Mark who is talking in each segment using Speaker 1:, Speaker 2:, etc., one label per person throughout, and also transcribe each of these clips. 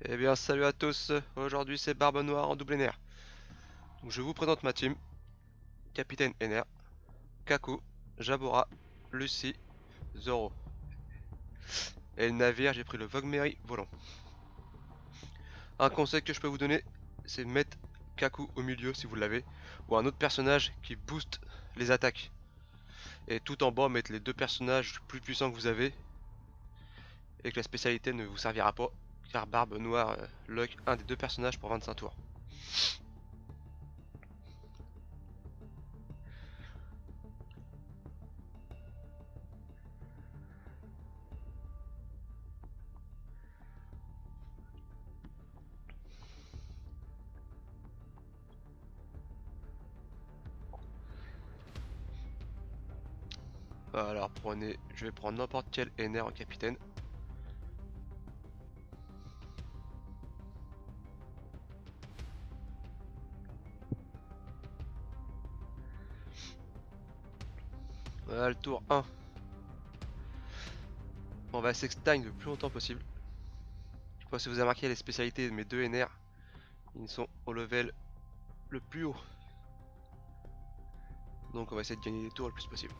Speaker 1: Eh bien salut à tous, aujourd'hui c'est Barbe Noire en double NR. Donc je vous présente ma team, Capitaine NR, Kaku, Jabora, Lucie, Zoro. Et le navire j'ai pris le Vogue Mary volant. Un conseil que je peux vous donner, c'est mettre Kaku au milieu si vous l'avez, ou un autre personnage qui booste les attaques. Et tout en bas mettre les deux personnages plus puissants que vous avez, et que la spécialité ne vous servira pas, car Barbe Noire lock un des deux personnages pour 25 tours. Alors prenez, je vais prendre n'importe quel NR en capitaine. Voilà le tour 1. On va s'extang le plus longtemps possible. Je sais pas si vous avez remarqué les spécialités de mes deux NR. Ils sont au level le plus haut. Donc on va essayer de gagner des tours le plus possible.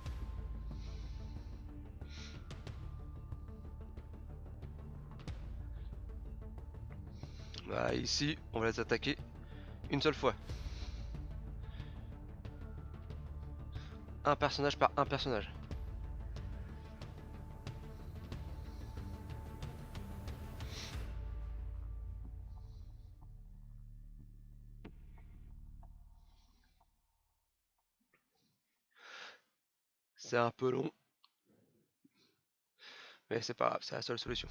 Speaker 1: Voilà, ici on va les attaquer une seule fois. Un personnage par un personnage. C'est un peu long, mais c'est pas grave, c'est la seule solution.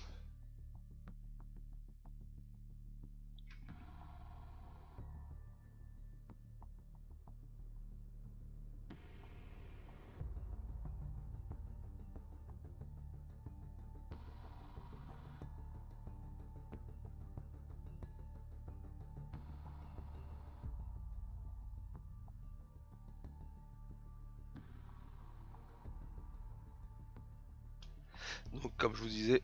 Speaker 1: Donc comme je vous disais,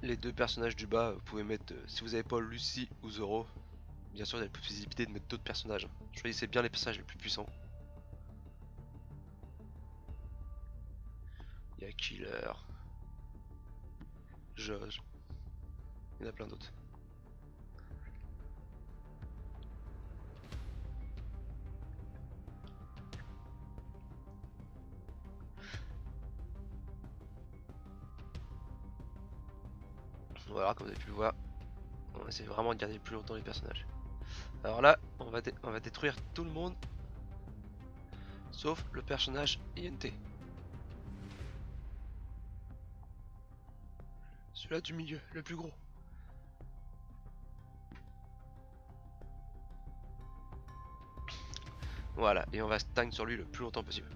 Speaker 1: les deux personnages du bas, vous pouvez mettre, si vous n'avez pas Lucie ou Zoro, bien sûr il y a la possibilité de mettre d'autres personnages. Choisissez bien les personnages les plus puissants. Il y a Killer, Josh, il y en a plein d'autres. Voilà, comme vous avez pu le voir, on essaie vraiment de garder plus longtemps les personnages. Alors là, on va détruire tout le monde, sauf le personnage INT. Celui-là du milieu, le plus gros. Voilà, et on va stang sur lui le plus longtemps possible.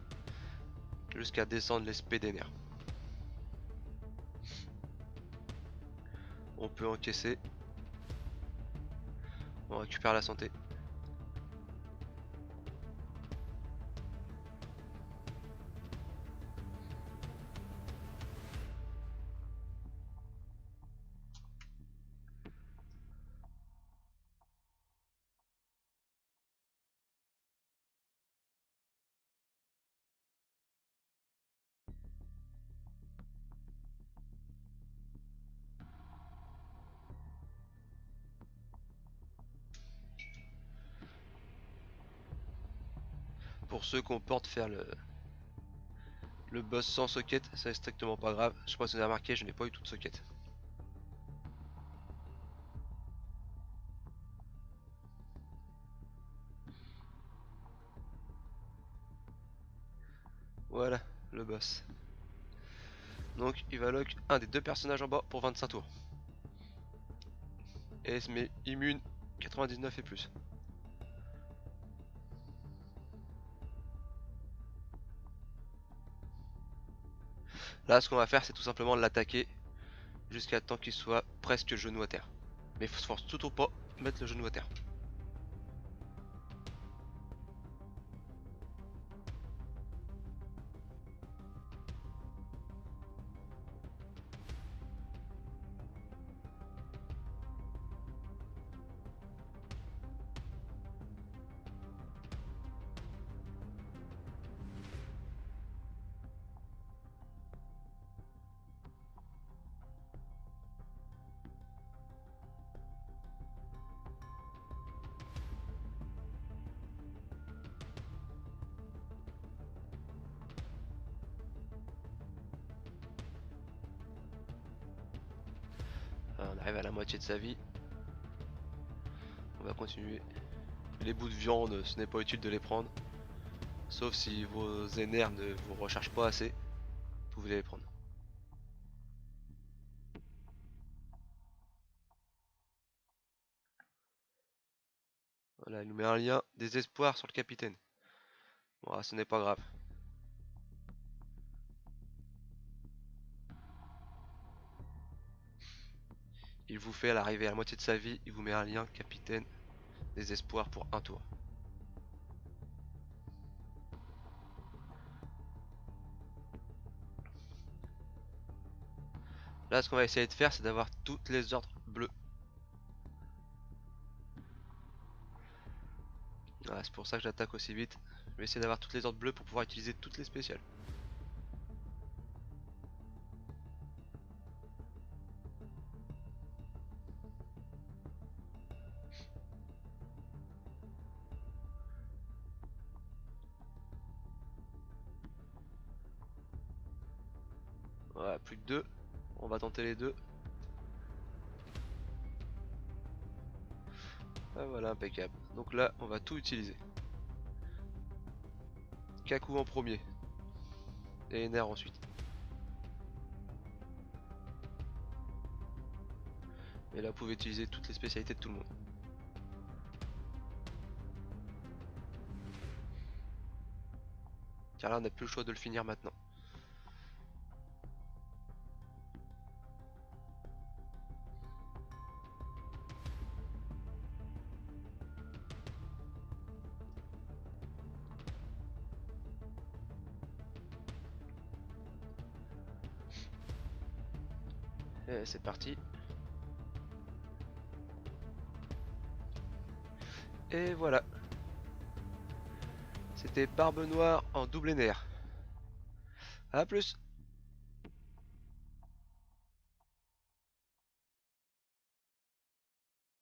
Speaker 1: Jusqu'à descendre l'esprit des nerfs. On peut encaisser. On récupère la santé. Pour ceux qu'on porte faire le boss sans socket, c'est strictement pas grave. Je sais pas si vous avez remarqué, je n'ai pas eu toute socket. Voilà, le boss. Donc il va lock un des deux personnages en bas pour 25 tours. Et il se met immune 99 et plus. Là ce qu'on va faire c'est tout simplement l'attaquer jusqu'à temps qu'il soit presque genou à terre. Mais il faut se force surtout pas mettre le genou à terre. On arrive à la moitié de sa vie. On va continuer. Les bouts de viande, ce n'est pas utile de les prendre. Sauf si vos NR ne vous rechargent pas assez, vous pouvez les prendre. Voilà, il nous met un lien désespoir sur le capitaine. Voilà, ce n'est pas grave. Il vous fait à l'arrivée à la moitié de sa vie, il vous met un lien capitaine désespoir pour un tour. Là, ce qu'on va essayer de faire, c'est d'avoir toutes les ordres bleus. Voilà, c'est pour ça que j'attaque aussi vite. Je vais essayer d'avoir toutes les ordres bleues pour pouvoir utiliser toutes les spéciales. Voilà, plus que deux. On va tenter les deux. Ah, voilà, impeccable. Donc là, on va tout utiliser. Kaku en premier. Et Ener ensuite. Et là, vous pouvez utiliser toutes les spécialités de tout le monde. Car là, on n'a plus le choix de le finir maintenant. Et c'est parti. Et voilà. C'était Barbe Noire en double NR. A plus.